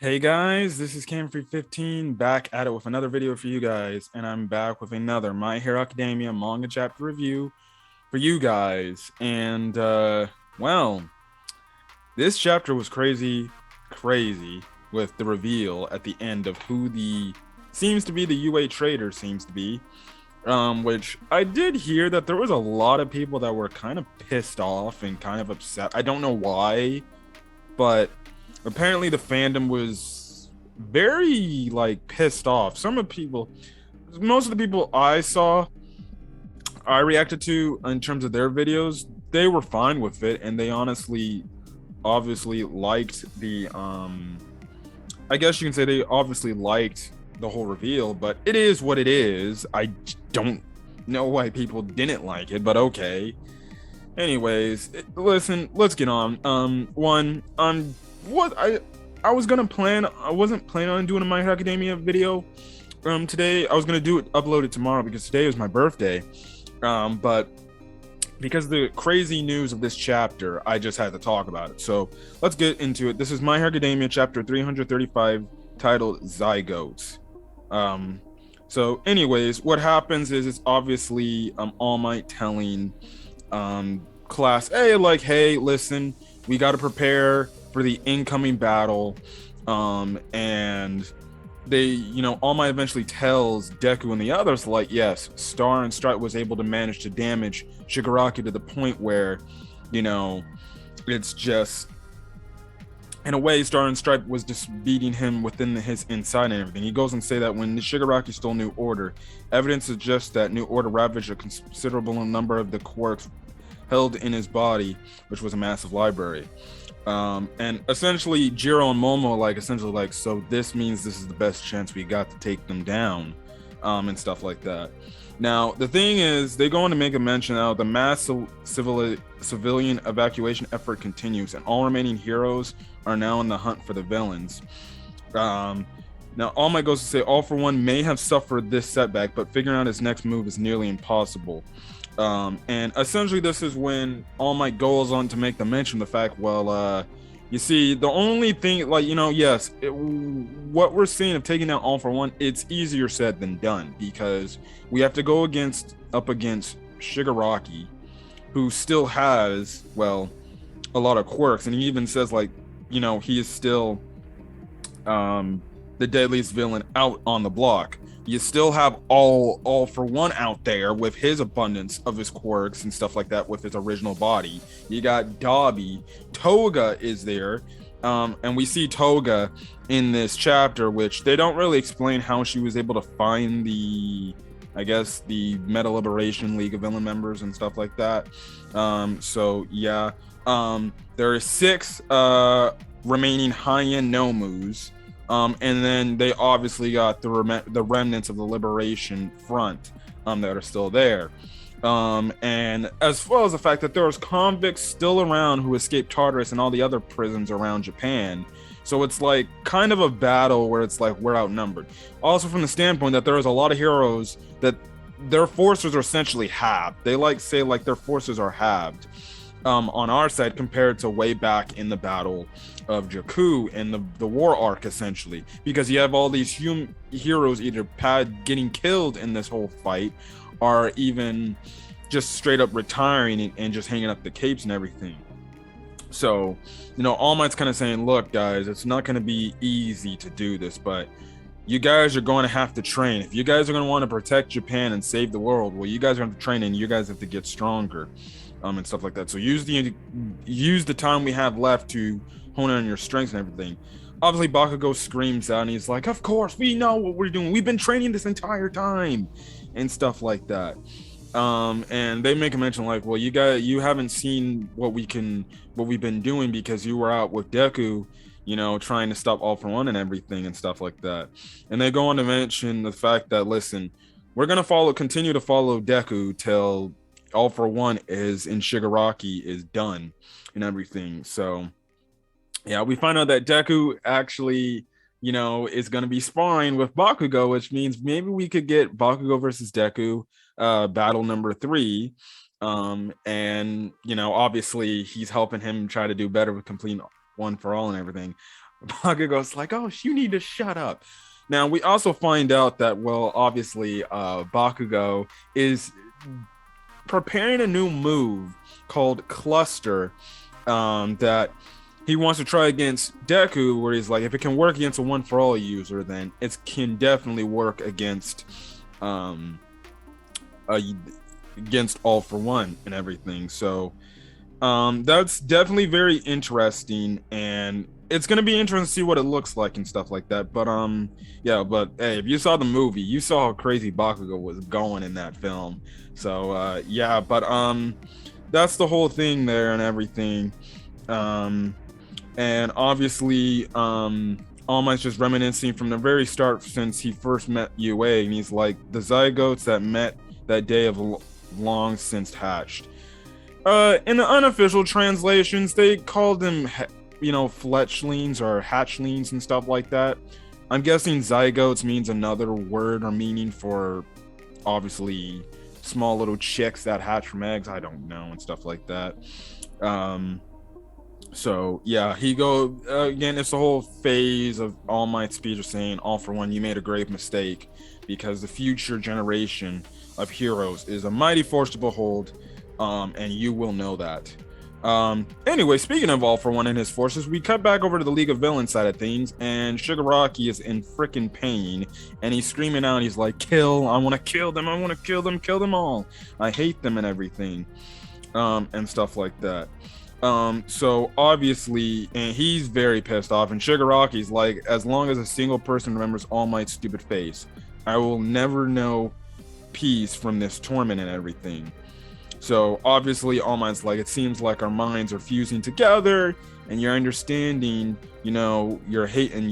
Hey guys, this is Camfrey15 back at it with another video for you guys, and I'm back with another My Hero Academia manga chapter review for you guys. And well, this chapter was crazy with the reveal at the end of who the seems to be the UA Traitor seems to be. Which I did hear that there was a lot of people that were kind of pissed off and kind of upset. I don't know why, but apparently the fandom was very like pissed off. Most of the people I reacted to in terms of their videos, they were fine with it, and they obviously liked the I guess you can say they obviously liked the whole reveal, but it is what it is. I don't know why people didn't like it, but okay. Anyways, listen, let's get on. What I was gonna plan. I wasn't planning on doing a My Hero Academia video today. I was gonna upload it tomorrow because today is my birthday. But because of the crazy news of this chapter, I just had to talk about it. So let's get into it. This is My Hero Academia chapter 335, titled Zygotes. So anyways, what happens is it's obviously All Might telling class A, like, hey, listen, we got to prepare for the incoming battle. And they, All Might eventually tells Deku and the others, like, yes, Star and Stripe was able to manage to damage Shigaraki to the point where, it's just, in a way, Star and Stripe was just beating him within his inside and everything. He goes and say that when Shigaraki stole New Order, evidence suggests that New Order ravaged a considerable number of the quirks held in his body, which was a massive library. And essentially, Jiro and Momo, so this means this is the best chance we got to take them down, and stuff like that. Now, the thing is, they go on to make a mention now the mass civilian evacuation effort continues, and all remaining heroes are now in the hunt for the villains. Now, All Might goes to say All for One may have suffered this setback, but figuring out his next move is nearly impossible. And essentially, this is when All Might goes on to make the mention of the fact, you see, the only thing, yes, what we're seeing of taking down All for One, it's easier said than done because we have to go up against Shigaraki, who still has, a lot of quirks, and he even says, he is still the deadliest villain out on the block. You still have all for One out there with his abundance of his quirks and stuff like that with his original body. You got Dobby, Toga is there, and we see Toga in this chapter, which they don't really explain how she was able to find the Meta Liberation League of villain members and stuff like that. So yeah, there are 6 remaining high-end Nomus. And then they obviously got the remnants of the Liberation Front that are still there. And as well as the fact that there's convicts still around who escaped Tartarus and all the other prisons around Japan. So it's like kind of a battle where it's like we're outnumbered. Also from the standpoint that there is a lot of heroes that their forces are essentially halved. They say their forces are halved on our side compared to way back in the battle of Jakku and the war arc, essentially, because you have all these heroes either getting killed in this whole fight or even just straight up retiring and just hanging up the capes and everything. So, All Might's kind of saying, look, guys, it's not going to be easy to do this, but you guys are going to have to train. If you guys are going to want to protect Japan and save the world, well, you guys are going to train and you guys have to get stronger, and stuff like that. So use the time we have left to hone in on your strengths and everything. Obviously, Bakugo screams out and he's like, of course, we know what we're doing. We've been training this entire time and stuff like that. And they make a mention like, well, you haven't seen what we've been doing because you were out with Deku, trying to stop All for One and everything and stuff like that. And they go on to mention the fact that, listen, we're going to continue to follow Deku till All for One is in Shigaraki is done and everything. So yeah, we find out that Deku actually, is going to be sparring with Bakugo, which means maybe we could get Bakugo versus Deku battle number 3. And obviously he's helping him try to do better with complete One for All and everything. Bakugo's like, oh, you need to shut up. Now we also find out that, well, obviously, Bakugo is preparing a new move called Cluster, that he wants to try against Deku, where he's like, if it can work against a one for all user, then it can definitely work against against all for one and everything. So that's definitely very interesting, and it's gonna be interesting to see what it looks like and stuff like that. But yeah, but hey, if you saw the movie, you saw how crazy Bakugo was going in that film. So yeah, but that's the whole thing there and everything. And obviously, All Might's just reminiscing from the very start since he first met UA, and he's like, the zygotes that met that day have long since hatched. In the unofficial translations, they called them, fletchlings or hatchlings and stuff like that. I'm guessing zygotes means another word or meaning for, obviously, small little chicks that hatch from eggs. I don't know, and stuff like that. So yeah, he again, it's the whole phase of All Might's speech of saying, all for one, you made a grave mistake, because the future generation of heroes is a mighty force to behold, and you will know that. Anyway, speaking of All for One and his forces, we cut back over to the League of Villains side of things, and Shigaraki is in freaking pain, and he's screaming out, he's like, I want to kill them, kill them all, I hate them and everything, and stuff like that. So obviously, and he's very pissed off, and Shigaraki's like, as long as a single person remembers All Might's stupid face, I will never know peace from this torment and everything. So obviously, All Might's like, it seems like our minds are fusing together, and you're understanding, your hate, and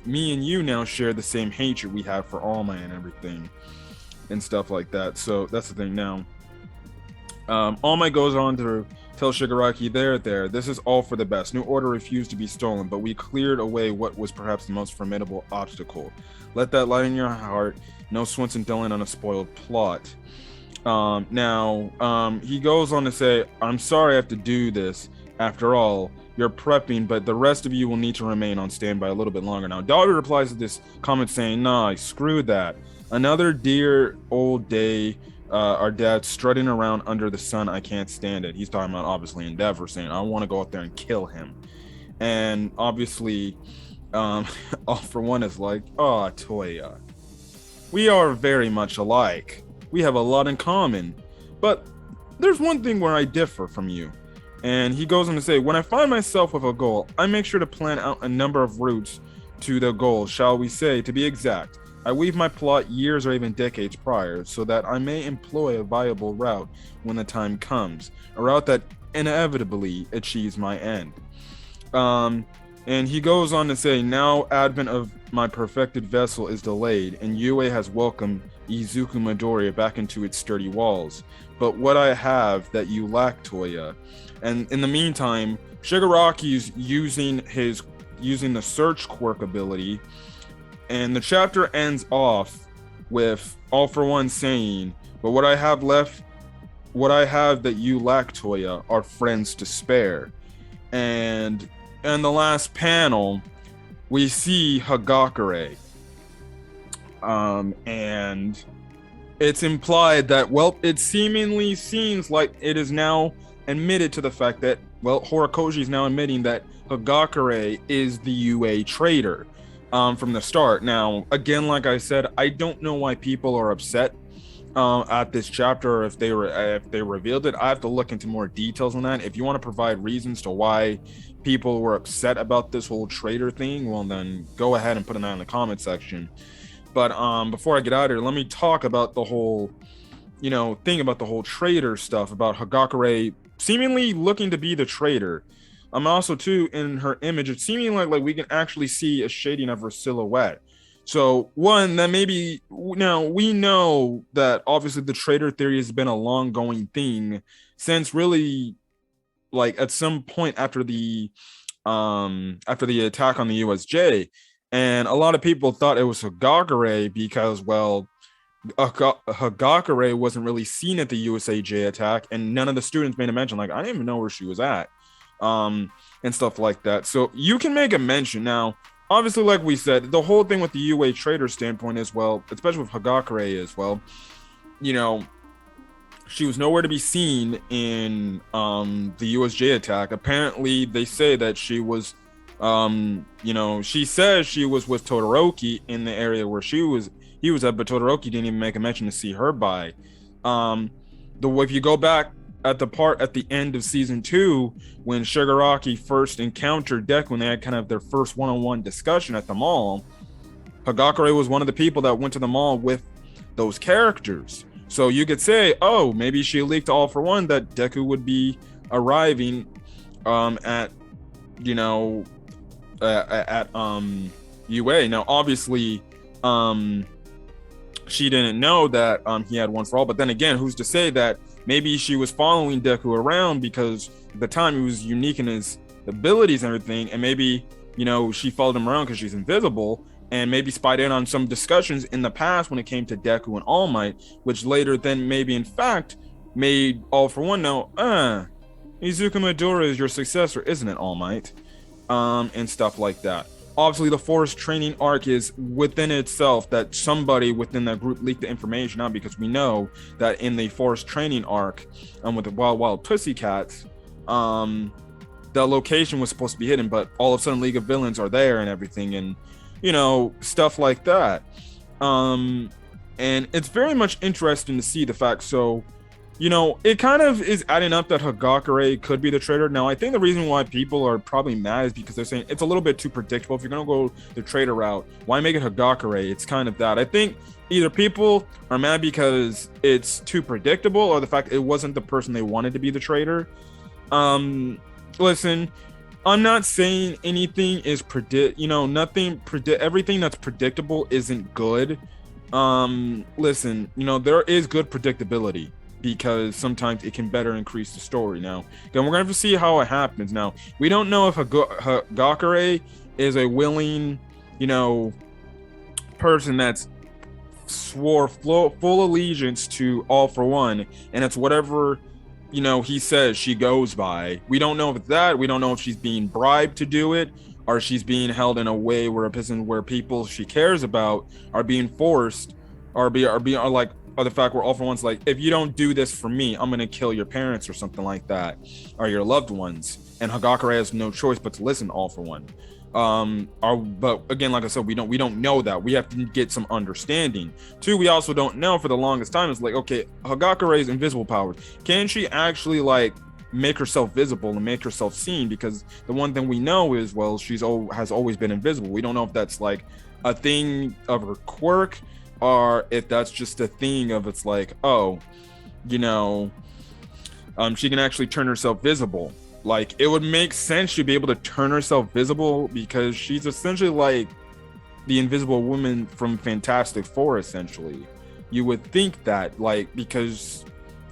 me and you now share the same hatred we have for All Might and everything, and stuff like that. So that's the thing now. All Might goes on to tell Shigaraki, there, this is all for the best. New Order refused to be stolen, but we cleared away what was perhaps the most formidable obstacle. Let that light in your heart. No Swenson Dillon on a spoiled plot. Now, he goes on to say, I'm sorry I have to do this. After all, you're prepping, but the rest of you will need to remain on standby a little bit longer. Now, Daughter replies to this comment saying, nah, screw that. Another dear old day, our dad strutting around under the sun, I can't stand it. He's talking about, obviously, Endeavor, saying, I want to go out there and kill him. And obviously, All for One is like, oh, Toya, we are very much alike. We have a lot in common. But there's one thing where I differ from you. And he goes on to say, when I find myself with a goal, I make sure to plan out a number of routes to the goal, shall we say, to be exact. I weave my plot years or even decades prior so that I may employ a viable route when the time comes, a route that inevitably achieves my end. And he goes on to say, now advent of my perfected vessel is delayed, and UA has welcomed Izuku Midoriya back into its sturdy walls. But what I have that you lack, Toya. And in the meantime, Shigaraki's using the search quirk ability, and the chapter ends off with All for One saying, but what I have that you lack, Toya, are friends to spare. And in the last panel, we see Hagakure. And it's implied that, well, it seemingly seems like it is now admitted to the fact that, well, Horikoshi is now admitting that Hagakure is the UA traitor from the start. Now, again, like I said, I don't know why people are upset at this chapter, or if they revealed it. I have to look into more details on that. If you want to provide reasons to why people were upset about this whole traitor thing, well, then go ahead and put that in the comment section. But before I get out of here, let me talk about the whole, thing about the whole traitor stuff, about Hagakure seemingly looking to be the traitor. Also, too, in her image, it's seeming like we can actually see a shading of her silhouette. So, one, that maybe, now, we know that obviously the traitor theory has been a long-going thing since really, at some point after the attack on the USJ. And a lot of people thought it was Hagakure because, well, Hagakure wasn't really seen at the USAJ attack, and none of the students made a mention. I didn't even know where she was at. and stuff like that. So you can make a mention. Now, obviously, like we said, the whole thing with the UA Traitor standpoint as well, especially with Hagakure as well, you know, she was nowhere to be seen in the USJ attack. Apparently, they say that she was, she says she was with Todoroki in the area where he was at, but Todoroki didn't even make a mention to see her by. If you go back at the part at the end of season 2 when Shigaraki first encountered Deku when they had kind of their first one-on-one discussion at the mall, Hagakure was one of the people that went to the mall with those characters. So you could say, oh, maybe she leaked All For One that Deku would be arriving at UA. Now, obviously, she didn't know that he had One For All. But then again, who's to say that maybe she was following Deku around because at the time he was unique in his abilities and everything, and maybe she followed him around because she's invisible, and maybe spied in on some discussions in the past when it came to Deku and All Might, which later then maybe in fact made All For One know, Izuku Midoriya is your successor, isn't it, All Might? And stuff like that. Obviously, the forest training arc is within itself that somebody within that group leaked the information out, because we know that in the forest training arc with the Wild Pussycats, the location was supposed to be hidden, but all of a sudden League of Villains are there and everything, and stuff like that. And it's very much interesting to see the fact. So, it kind of is adding up that Hagakure could be the traitor. Now, I think the reason why people are probably mad is because they're saying it's a little bit too predictable. If you're going to go the traitor route, why make it Hagakure? It's kind of that. I think either people are mad because it's too predictable, or the fact it wasn't the person they wanted to be the traitor. Listen, I'm not saying anything is everything that's predictable isn't good. Listen, there is good predictability, because sometimes it can better increase the story. Now, then we're going to have to see how it happens. Now, we don't know if Hagakure is a willing, person that's swore full allegiance to All For One, and it's whatever he says she goes by. We don't know if it's that. We don't know if she's being bribed to do it, or she's being held in a way where people she cares about are being forced, or the fact where All For One's like, if you don't do this for me, I'm gonna kill your parents or something like that, or your loved ones. And Hagakure has no choice but to listen to All For One. But again, like I said, we don't know that. We have to get some understanding. 2, we also don't know for the longest time. It's like, okay, Hagakure's invisible powers. Can she actually make herself visible and make herself seen? Because the one thing we know is, well, has always been invisible. We don't know if that's like a thing of her quirk, or if that's just a thing of it's like, she can actually turn herself visible. Like, it would make sense she'd be able to turn herself visible, because she's essentially like the Invisible Woman from Fantastic Four, essentially. You would think that, because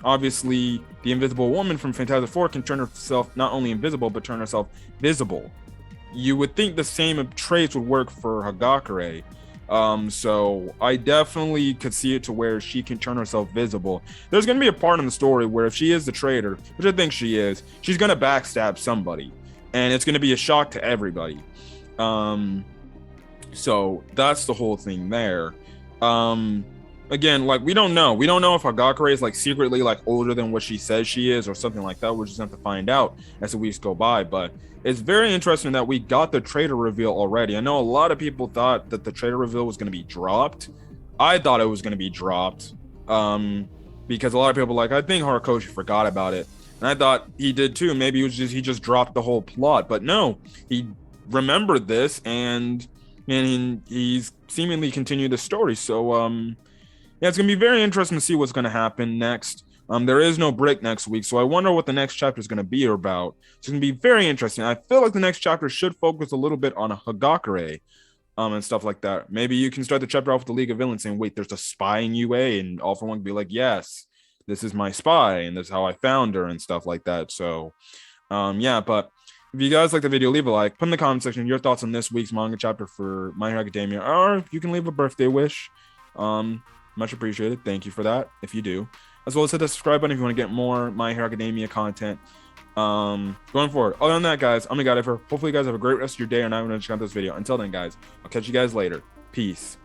obviously the Invisible Woman from Fantastic Four can turn herself not only invisible, but turn herself visible. You would think the same traits would work for Hagakure. So I definitely could see it to where she can turn herself visible. There's going to be a part in the story where if she is the traitor, which I think she is, she's going to backstab somebody, and it's going to be a shock to everybody. So that's the whole thing there. Again, we don't know if Hagakure is secretly older than what she says she is, or something like that. We're just going to have to find out as the weeks go by. But it's very interesting that we got the traitor reveal already. I know a lot of people thought that the traitor reveal was going to be dropped. I thought it was going to be dropped, because a lot of people I think Horikoshi forgot about it, and I thought he did too. Maybe he just dropped the whole plot, but no, he remembered this, and he's seemingly continued the story. So yeah, it's going to be very interesting to see what's going to happen next. There is no break next week, so I wonder what the next chapter is going to be about. It's going to be very interesting. I feel like the next chapter should focus a little bit on Hagakure, and stuff like that. Maybe you can start the chapter off with the League of Villains saying, wait, there's a spy in UA, and All For One can be like, yes, this is my spy, and this is how I found her, and stuff like that. So, yeah, but if you guys like the video, leave a like, put in the comment section your thoughts on this week's manga chapter for My Hero Academia, or you can leave a birthday wish. Much appreciated. Thank you for that, if you do. As well as hit the subscribe button if you want to get more My Hero Academia content. going forward. Other than that, guys, I'm the guy for. Hopefully, you guys have a great rest of your day or night when you check out this video. Until then, guys, I'll catch you guys later. Peace.